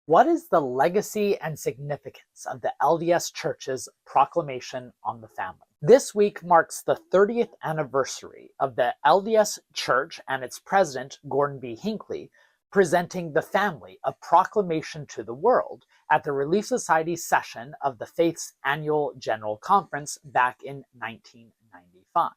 What is the legacy and significance of the LDS Church's Proclamation on the Family? This week marks the 30th anniversary of the LDS Church and its president, Gordon B. Hinckley, presenting the family a proclamation to the world at the Relief Society's session of the Faith's annual General Conference back in 1995.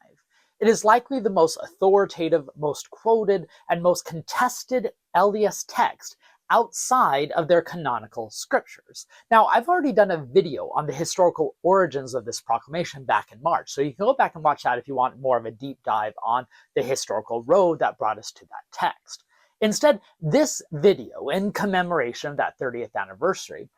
It is likely the most authoritative, most quoted, and most contested LDS text outside of their canonical scriptures. Now, I've already done a video on the historical origins of this proclamation back in March, so you can go back and watch that if you want more of a deep dive on the historical road that brought us to that text. Instead, this video, in commemoration of that 30th anniversary,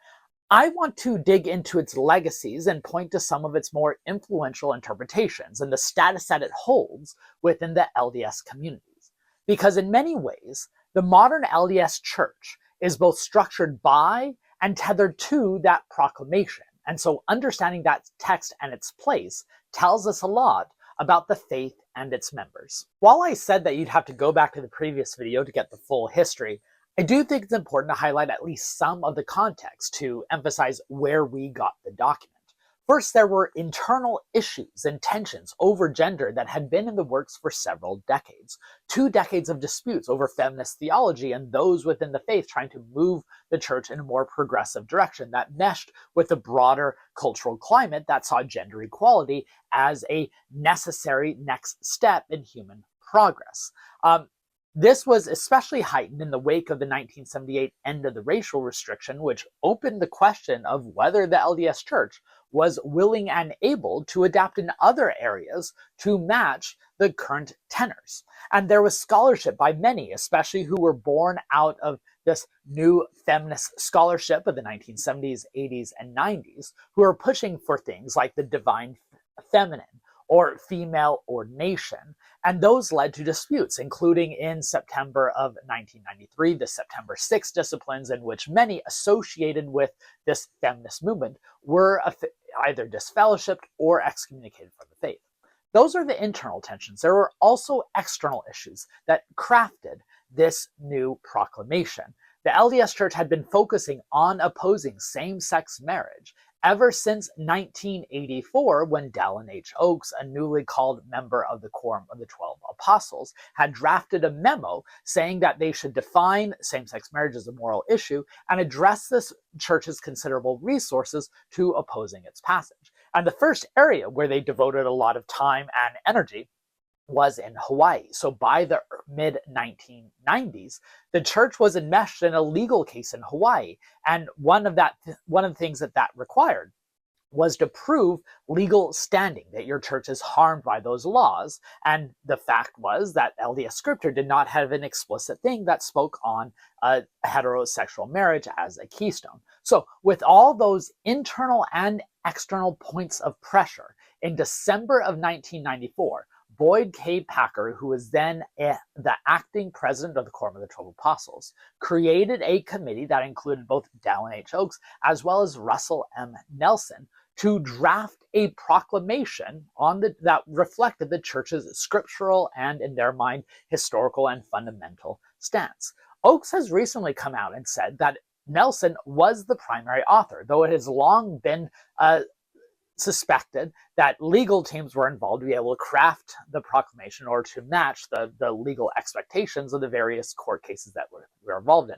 I want to dig into its legacies and point to some of its more influential interpretations and the status that it holds within the LDS communities. Because in many ways, the modern LDS Church is both structured by and tethered to that proclamation. And so understanding that text and its place tells us a lot about the faith and its members. While I said that you'd have to go back to the previous video to get the full history, I do think it's important to highlight at least some of the context to emphasize where we got the document. First, there were internal issues and tensions over gender that had been in the works for several decades. 2 decades of disputes over feminist theology and those within the faith trying to move the church in a more progressive direction that meshed with the broader cultural climate that saw gender equality as a necessary next step in human progress. This was especially heightened in the wake of the 1978 end of the racial restriction, which opened the question of whether the LDS Church was willing and able to adapt in other areas to match the current tenors. And there was scholarship by many, especially who were born out of this new feminist scholarship of the 1970s, 80s, and 90s, who are pushing for things like the divine feminine or female ordination. And those led to disputes, including in September of 1993, the September 6 disciplines, in which many associated with this feminist movement were either disfellowshipped or excommunicated from the faith. Those are the internal tensions. There were also external issues that crafted this new proclamation. The LDS Church had been focusing on opposing same-sex marriage ever since 1984, when Dallin H. Oakes, a newly called member of the Quorum of the 12 Apostles, had drafted a memo saying that they should define same-sex marriage as a moral issue and address this church's considerable resources to opposing its passage. And the first area where they devoted a lot of time and energy was in Hawaii. So by the mid-1990s, the church was enmeshed in a legal case in Hawaii. And one of the things that required was to prove legal standing, that your church is harmed by those laws. And the fact was that LDS scripture did not have an explicit thing that spoke on heterosexual marriage as a keystone. So with all those internal and external points of pressure, in December of 1994, Boyd K. Packer, who was then the acting president of the Quorum of the 12 Apostles, created a committee that included both Dallin H. Oakes as well as Russell M. Nelson to draft a proclamation that reflected the church's scriptural and, in their mind, historical and fundamental stance. Oakes has recently come out and said that Nelson was the primary author, though it has long been suspected that legal teams were involved to be able to craft the proclamation or to match the legal expectations of the various court cases that we're involved in.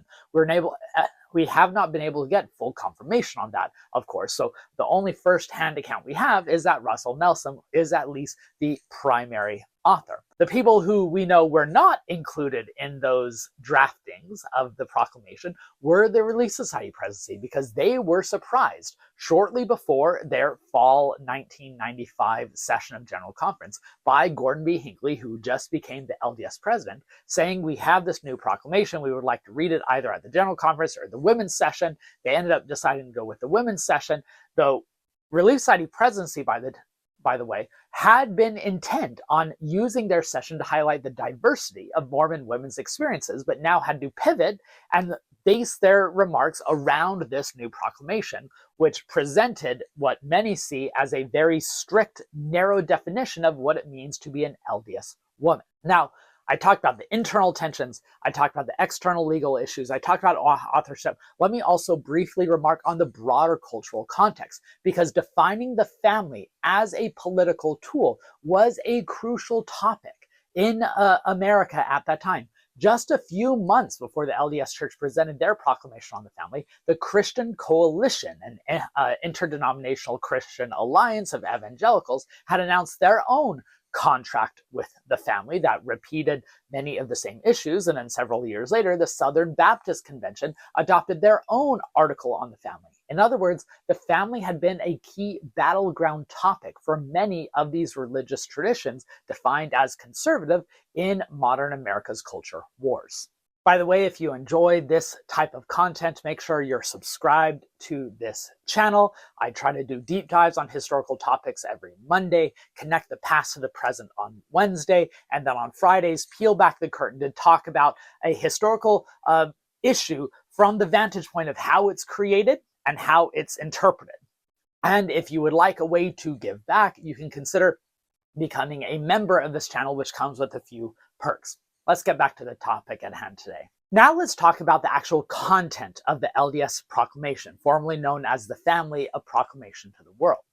We have not been able to get full confirmation on that, of course. So the only first-hand account we have is that Russell Nelson is at least the primary author. The people who we know were not included in those draftings of the proclamation were the Relief Society presidency, because they were surprised shortly before their fall 1995 session of General Conference by Gordon B. Hinckley, who just became the LDS president, saying, we have this new proclamation, we would like to read it either at the General Conference or the women's session. They ended up deciding to go with the women's session, though Relief Society presidency, by the way, had been intent on using their session to highlight the diversity of Mormon women's experiences, but now had to pivot and base their remarks around this new proclamation, which presented what many see as a very strict, narrow definition of what it means to be an LDS woman. Now, I talked about the internal tensions. I talked about the external legal issues. I talked about authorship. Let me also briefly remark on the broader cultural context, because defining the family as a political tool was a crucial topic in America at that time. Just a few months before the LDS Church presented their proclamation on the family, the Christian Coalition, an interdenominational Christian alliance of evangelicals, had announced their own contract with the family that repeated many of the same issues. And then several years later, the Southern Baptist Convention adopted their own article on the family. In other words, the family had been a key battleground topic for many of these religious traditions defined as conservative in modern America's culture wars. By the way, if you enjoy this type of content, make sure you're subscribed to this channel. I try to do deep dives on historical topics every Monday, connect the past to the present on Wednesday, and then on Fridays, peel back the curtain to talk about a historical issue from the vantage point of how it's created and how it's interpreted. And if you would like a way to give back, you can consider becoming a member of this channel, which comes with a few perks. Let's get back to the topic at hand today. Now let's talk about the actual content of the LDS Proclamation, formerly known as the Family of Proclamation to the World.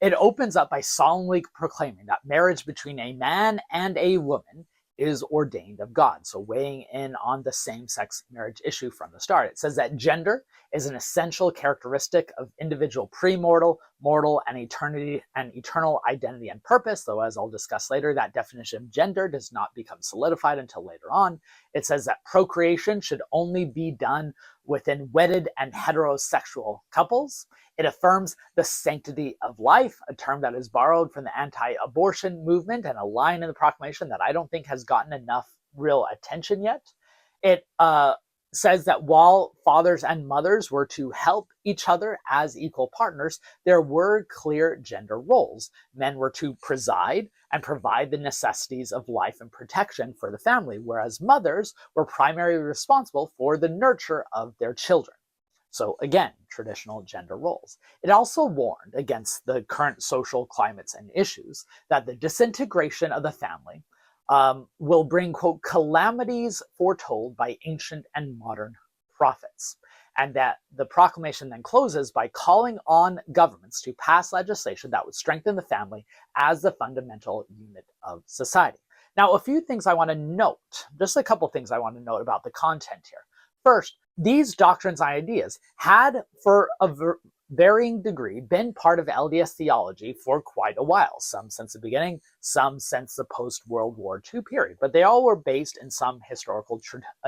It opens up by solemnly proclaiming that marriage between a man and a woman is ordained of God. So weighing in on the same-sex marriage issue from the start. It says that gender is an essential characteristic of individual premortal, mortal, and eternal identity and purpose, though as I'll discuss later, that definition of gender does not become solidified until later on. It says that procreation should only be done within wedded and heterosexual couples. It affirms the sanctity of life, a term that is borrowed from the anti-abortion movement and a line in the proclamation that I don't think has gotten enough real attention yet. It says that while fathers and mothers were to help each other as equal partners, there were clear gender roles. Men were to preside and provide the necessities of life and protection for the family, whereas mothers were primarily responsible for the nurture of their children. So again, traditional gender roles. It also warned against the current social climates and issues that the disintegration of the family will bring, quote, calamities foretold by ancient and modern prophets. And that the proclamation then closes by calling on governments to pass legislation that would strengthen the family as the fundamental unit of society. Now, a few things I want to note, just a couple things I want to note about the content here. First, these doctrines and ideas had, for a varying degree, been part of LDS theology for quite a while, some since the beginning, some since the post-World War II period, but they all were based in some historical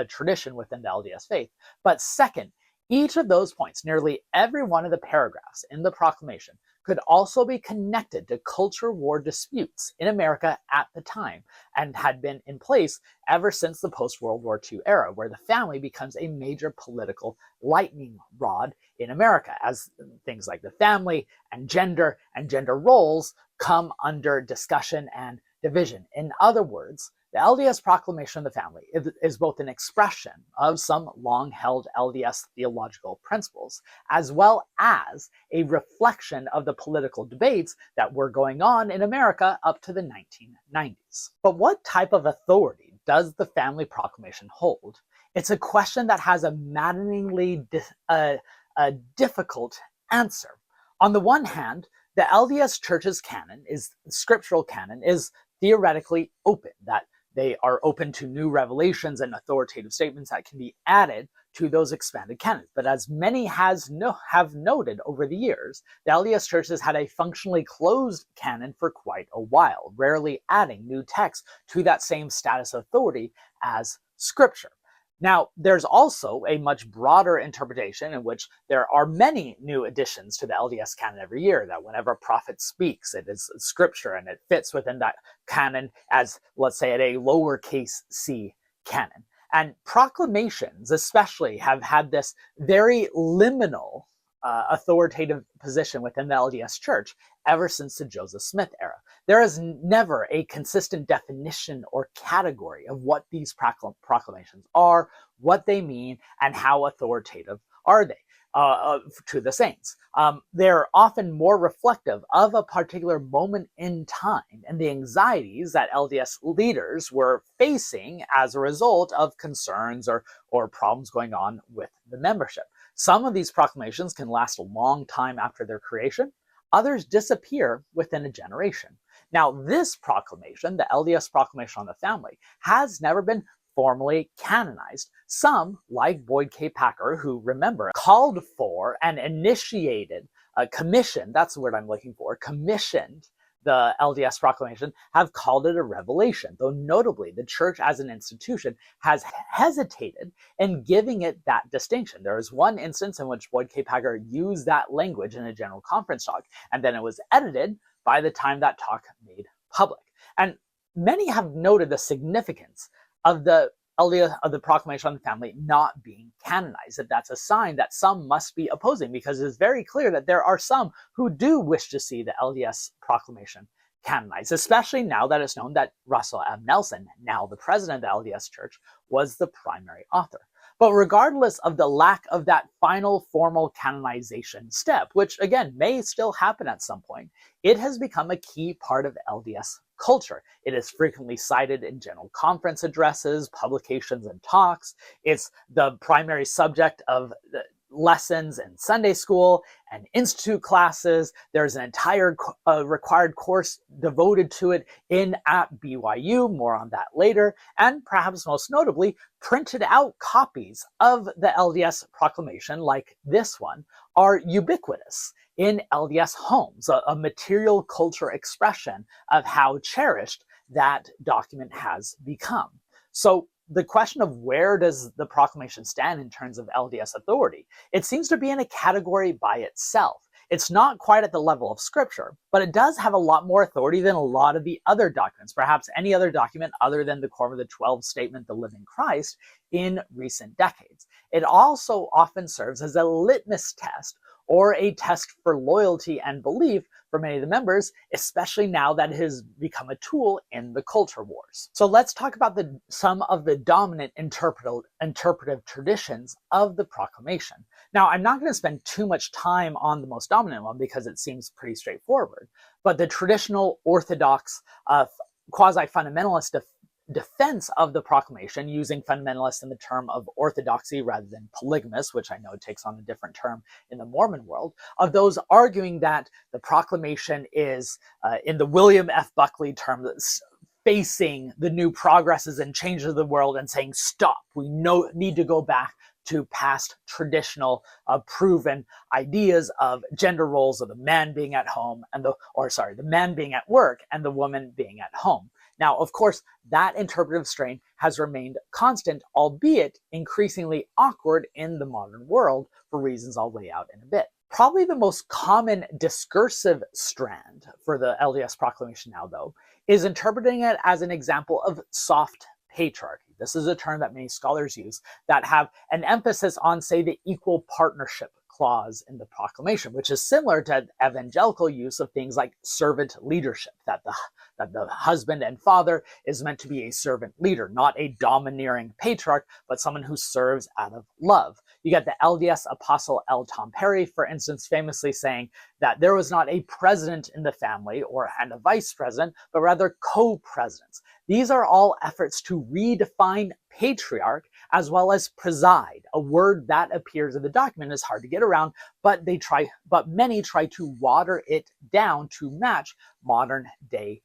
tradition within the LDS faith. But second, each of those points, nearly every one of the paragraphs in the proclamation, could also be connected to culture war disputes in America at the time and had been in place ever since the post-World War II era, where the family becomes a major political lightning rod in America as things like the family and gender roles come under discussion and division. In other words, the LDS Proclamation of the Family is both an expression of some long-held LDS theological principles, as well as a reflection of the political debates that were going on in America up to the 1990s. But what type of authority does the Family Proclamation hold? It's a question that has a maddeningly difficult answer. On the one hand, the LDS Church's scriptural canon is theoretically open, that they are open to new revelations and authoritative statements that can be added to those expanded canons. But as many have noted over the years, the LDS Church has had a functionally closed canon for quite a while, rarely adding new texts to that same status of authority as Scripture. Now, there's also a much broader interpretation in which there are many new additions to the LDS canon every year, that whenever a prophet speaks, it is Scripture and it fits within that canon as, let's say, at a lowercase c canon. And proclamations especially have had this very liminal authoritative position within the LDS Church ever since the Joseph Smith era. There is never a consistent definition or category of what these proclamations are, what they mean, and how authoritative are they. to the saints. They're often more reflective of a particular moment in time and the anxieties that LDS leaders were facing as a result of concerns or problems going on with the membership. Some of these proclamations can last a long time after their creation. Others disappear within a generation. Now, this proclamation, the LDS Proclamation on the Family, has never been formally canonized. Some, like Boyd K. Packer, who, remember, called for and initiated, commissioned, that's the word I'm looking for, commissioned the LDS Proclamation, have called it a revelation, though notably the church as an institution has hesitated in giving it that distinction. There is one instance in which Boyd K. Packer used that language in a general conference talk, and then it was edited by the time that talk made public. And many have noted the significance of the LDS, of the Proclamation on the Family not being canonized, that that's a sign that some must be opposing, because it is very clear that there are some who do wish to see the LDS Proclamation canonized, especially now that it's known that Russell M. Nelson, now the president of the LDS Church, was the primary author. But regardless of the lack of that final formal canonization step, which again may still happen at some point, it has become a key part of LDS culture. It is frequently cited in general conference addresses, publications, and talks. It's the primary subject of lessons in Sunday school and institute classes. There's an entire required course devoted to it at BYU, more on that later, and perhaps most notably, printed out copies of the LDS Proclamation, like this one, are ubiquitous in LDS homes, a material culture expression of how cherished that document has become. So the question of where does the proclamation stand in terms of LDS authority, it seems to be in a category by itself. It's not quite at the level of scripture, but it does have a lot more authority than a lot of the other documents, perhaps any other document other than the Quorum of the 12 statement, the living Christ, in recent decades. It also often serves as a litmus test or a test for loyalty and belief for many of the members, especially now that it has become a tool in the culture wars. So let's talk about some of the dominant interpretive traditions of the proclamation. Now, I'm not going to spend too much time on the most dominant one because it seems pretty straightforward, but the traditional orthodox quasi-fundamentalist defense of the proclamation, using fundamentalist in the term of orthodoxy rather than polygamous, which I know takes on a different term in the Mormon world, of those arguing that the proclamation is, in the William F. Buckley term, facing the new progresses and changes of the world and saying, stop, we need to go back to past traditional proven ideas of gender roles of the man being at home and the man being at work and the woman being at home. Now, of course, that interpretive strain has remained constant, albeit increasingly awkward in the modern world for reasons I'll lay out in a bit. Probably the most common discursive strand for the LDS Proclamation now, though, is interpreting it as an example of soft patriarchy. This is a term that many scholars use that have an emphasis on, say, the equal partnership clause in the proclamation, which is similar to evangelical use of things like servant leadership, that the husband and father is meant to be a servant leader, not a domineering patriarch, but someone who serves out of love. You get the LDS apostle L. Tom Perry, for instance, famously saying that there was not a president in the family and a vice president, but rather co-presidents. These are all efforts to redefine patriarch as well as preside, a word that appears in the document is hard to get around, but many try to water it down to match modern day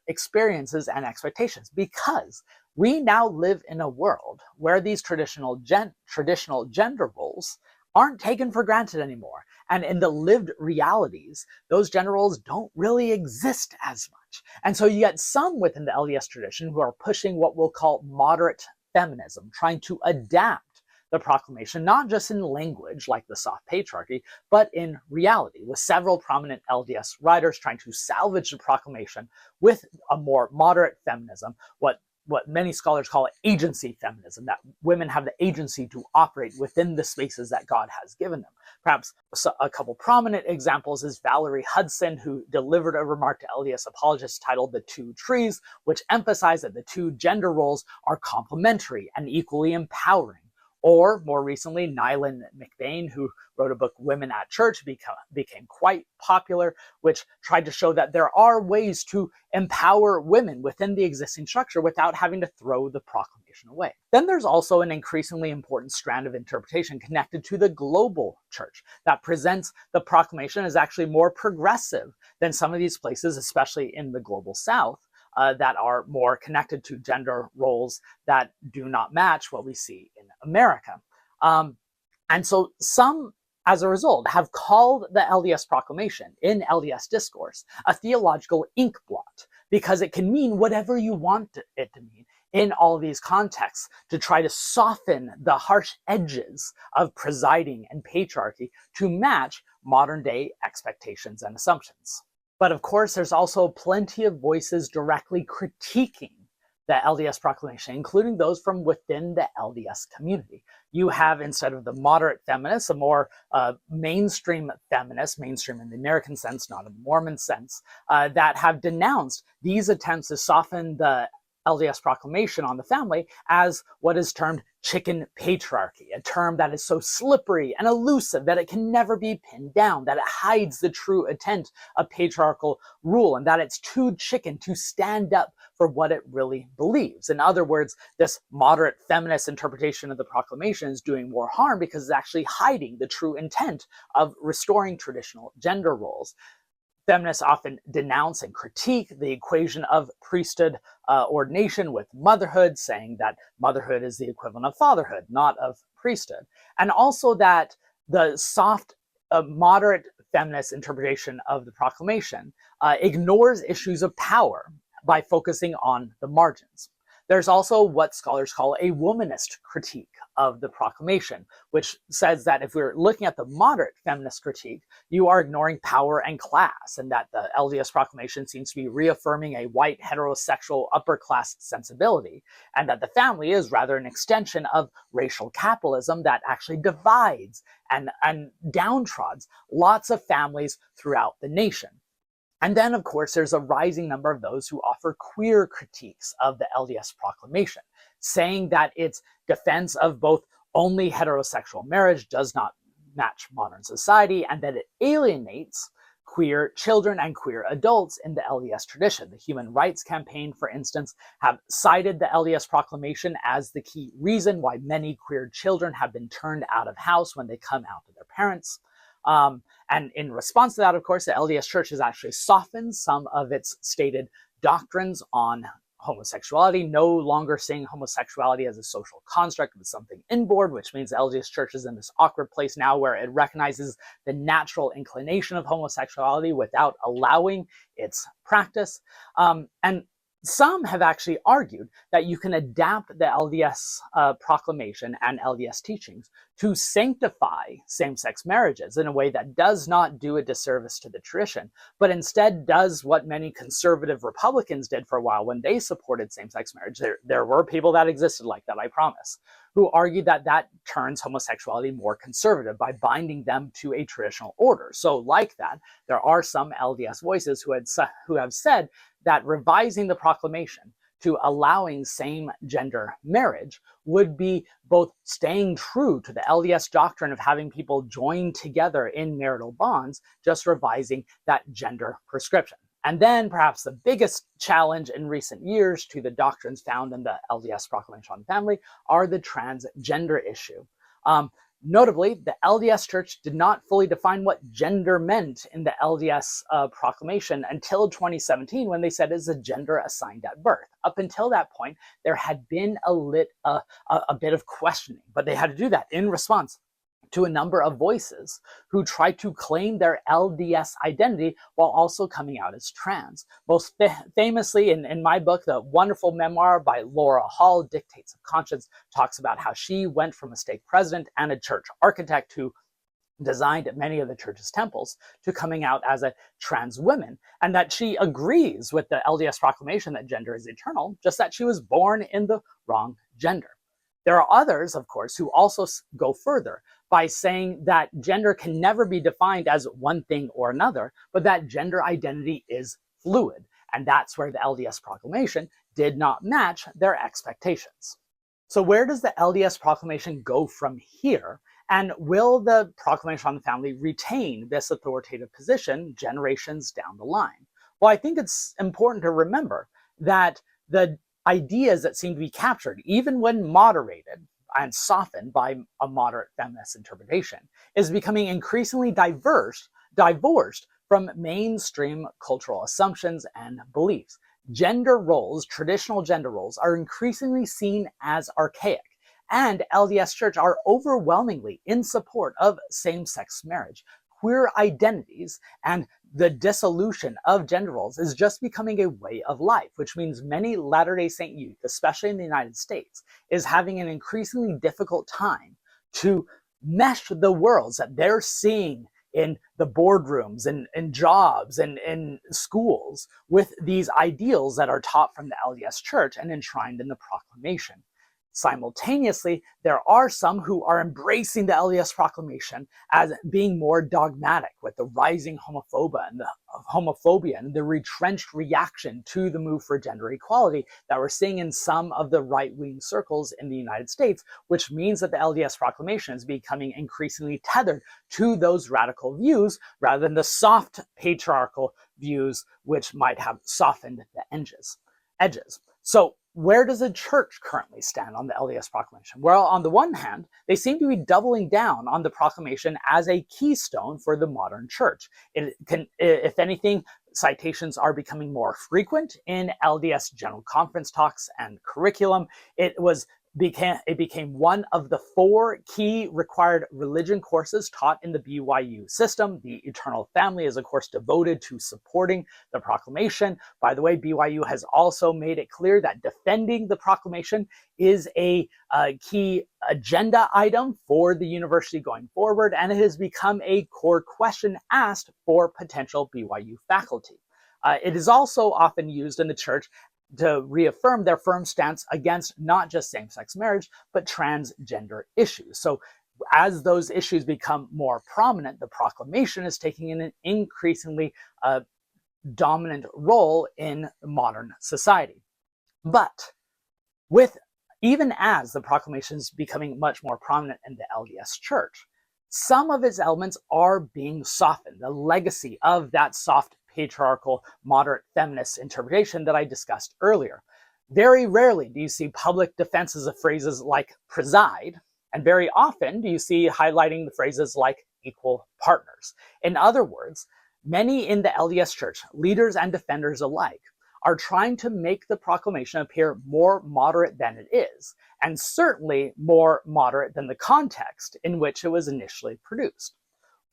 experiences and expectations, because we now live in a world where these traditional gender roles aren't taken for granted anymore. And in the lived realities, those gender roles don't really exist as much. And so you get some within the LDS tradition who are pushing what we'll call moderate feminism, trying to adapt the proclamation, not just in language like the soft patriarchy, but in reality, with several prominent LDS writers trying to salvage the proclamation with a more moderate feminism, what many scholars call agency feminism, that women have the agency to operate within the spaces that God has given them. Perhaps a couple prominent examples is Valerie Hudson, who delivered a remark to LDS apologists titled "The Two Trees," which emphasized that the two gender roles are complementary and equally empowering. Or more recently, Nylan McBain, who wrote a book, Women at Church, became quite popular, which tried to show that there are ways to empower women within the existing structure without having to throw the proclamation away. Then there's also an increasingly important strand of interpretation connected to the global church that presents the proclamation as actually more progressive than some of these places, especially in the global south, that are more connected to gender roles that do not match what we see in America. And so some, as a result, have called the LDS proclamation in LDS discourse a theological ink blot, because it can mean whatever you want it to mean in all these contexts, to try to soften the harsh edges of presiding and patriarchy to match modern day expectations and assumptions. But of course, there's also plenty of voices directly critiquing the LDS proclamation, including those from within the LDS community. You have, instead of the moderate feminists, a more mainstream feminist, mainstream in the American sense, not in the Mormon sense, that have denounced these attempts to soften the LDS proclamation on the family as what is termed chicken patriarchy, a term that is so slippery and elusive that it can never be pinned down, that it hides the true intent of patriarchal rule, and that it's too chicken to stand up for what it really believes. In other words, this moderate feminist interpretation of the proclamation is doing more harm because it's actually hiding the true intent of restoring traditional gender roles. Feminists often denounce and critique the equation of priesthood ordination with motherhood, saying that motherhood is the equivalent of fatherhood, not of priesthood. And also that the soft, moderate feminist interpretation of the proclamation ignores issues of power by focusing on the margins. There's also what scholars call a womanist critique of the proclamation, which says that if we're looking at the moderate feminist critique, you are ignoring power and class, and that the LDS proclamation seems to be reaffirming a white heterosexual upper class sensibility, and that the family is rather an extension of racial capitalism that actually divides and downtrods lots of families throughout the nation. And then, of course, there's a rising number of those who offer queer critiques of the LDS proclamation, saying that its defense of both only heterosexual marriage does not match modern society, and that it alienates queer children and queer adults in the LDS tradition. The Human Rights Campaign, for instance, have cited the LDS proclamation as the key reason why many queer children have been turned out of house when they come out to their parents. And in response to that, of course, the LDS Church has actually softened some of its stated doctrines on homosexuality, no longer seeing homosexuality as a social construct, but something inborn, which means the LDS Church is in this awkward place now where it recognizes the natural inclination of homosexuality without allowing its practice. And some have actually argued that you can adapt the LDS proclamation and LDS teachings to sanctify same-sex marriages in a way that does not do a disservice to the tradition, but instead does what many conservative Republicans did for a while when they supported same-sex marriage. There were people that existed like that, I promise, who argued that that turns homosexuality more conservative by binding them to a traditional order. So like that, there are some LDS voices who have said that revising the proclamation to allowing same-gender marriage would be both staying true to the LDS doctrine of having people join together in marital bonds, just revising that gender prescription. And then perhaps the biggest challenge in recent years to the doctrines found in the LDS Proclamation on Family are the transgender issue. Notably, the LDS Church did not fully define what gender meant in the LDS proclamation until 2017, when they said it's a gender assigned at birth. Up until that point, there had been a bit of questioning, but they had to do that in response to a number of voices who tried to claim their LDS identity while also coming out as trans. Most famously, in my book, the wonderful memoir by Laura Hall, Dictates of Conscience, talks about how she went from a stake president and a church architect who designed many of the church's temples to coming out as a trans woman, and that she agrees with the LDS proclamation that gender is eternal, just that she was born in the wrong gender. There are others, of course, who also go further by saying that gender can never be defined as one thing or another, but that gender identity is fluid. And that's where the LDS proclamation did not match their expectations. So where does the LDS Proclamation go from here? And will the Proclamation on the Family retain this authoritative position generations down the line? Well, I think it's important to remember that the ideas that seem to be captured, even when moderated and softened by a moderate feminist interpretation, is becoming increasingly divorced from mainstream cultural assumptions and beliefs. Gender roles, traditional gender roles, are increasingly seen as archaic, and LDS Church are overwhelmingly in support of same-sex marriage. Queer identities and the dissolution of gender roles is just becoming a way of life, which means many Latter-day Saint youth, especially in the United States, is having an increasingly difficult time to mesh the worlds that they're seeing in the boardrooms and in jobs and in schools with these ideals that are taught from the LDS Church and enshrined in the Proclamation. Simultaneously, there are some who are embracing the LDS Proclamation as being more dogmatic, with the rising homophobia and the retrenched reaction to the move for gender equality that we're seeing in some of the right-wing circles in the United States, which means that the LDS Proclamation is becoming increasingly tethered to those radical views rather than the soft patriarchal views which might have softened the edges. So where does the church currently stand on the LDS Proclamation? Well, on the one hand, they seem to be doubling down on the proclamation as a keystone for the modern church. If anything, citations are becoming more frequent in LDS General Conference talks and curriculum. It became one of the 4 key required religion courses taught in the BYU system. The Eternal Family is, of course, devoted to supporting the Proclamation. By the way, BYU has also made it clear that defending the Proclamation is a key agenda item for the university going forward, and it has become a core question asked for potential BYU faculty. It is also often used in the church to reaffirm their firm stance against not just same-sex marriage, but transgender issues. So as those issues become more prominent, the Proclamation is taking an increasingly dominant role in modern society. But even as the Proclamation is becoming much more prominent in the LDS Church, some of its elements are being softened. The legacy of that soft patriarchal, moderate feminist interpretation that I discussed earlier. Very rarely do you see public defenses of phrases like preside, and very often do you see highlighting the phrases like equal partners. In other words, many in the LDS Church, leaders and defenders alike, are trying to make the Proclamation appear more moderate than it is, and certainly more moderate than the context in which it was initially produced.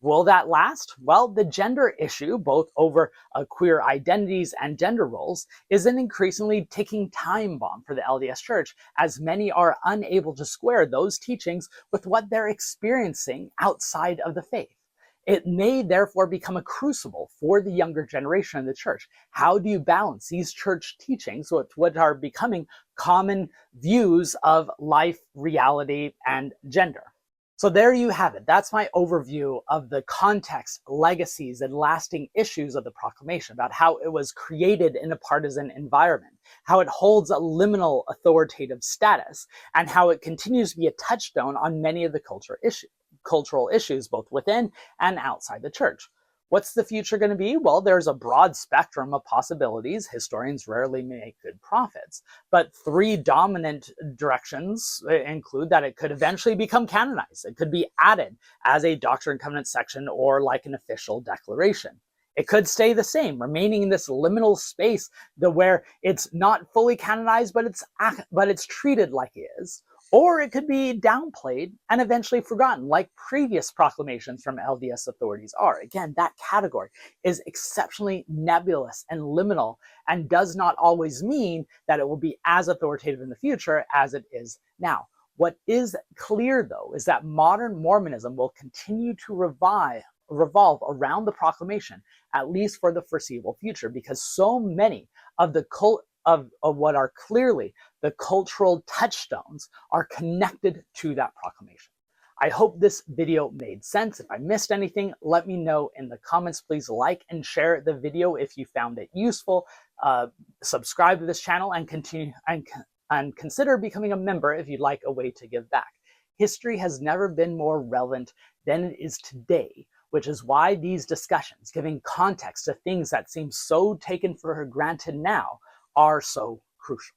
Will that last? Well, the gender issue, both over queer identities and gender roles, is an increasingly ticking time bomb for the LDS Church, as many are unable to square those teachings with what they're experiencing outside of the faith. It may therefore become a crucible for the younger generation in the church. How do you balance these church teachings with what are becoming common views of life, reality, and gender? So there you have it. That's my overview of the context, legacies, and lasting issues of the Proclamation, about how it was created in a partisan environment, how it holds a liminal authoritative status, and how it continues to be a touchstone on many of the cultural issues, both within and outside the church. What's the future going to be? Well, there's a broad spectrum of possibilities. Historians rarely make good prophets, but 3 dominant directions include that it could eventually become canonized. It could be added as a Doctrine and Covenants section or like an official declaration. It could stay the same, remaining in this liminal space where it's not fully canonized, but it's treated like it is. Or it could be downplayed and eventually forgotten, like previous proclamations from LDS authorities are. Again, that category is exceptionally nebulous and liminal and does not always mean that it will be as authoritative in the future as it is now. What is clear, though, is that modern Mormonism will continue to revolve around the Proclamation, at least for the foreseeable future, because so many of the of what are clearly the cultural touchstones are connected to that Proclamation. I hope this video made sense. If I missed anything, let me know in the comments. Please like and share the video if you found it useful. Subscribe to this channel and and consider becoming a member if you'd like a way to give back. History has never been more relevant than it is today, which is why these discussions, giving context to things that seem so taken for granted now, are so crucial.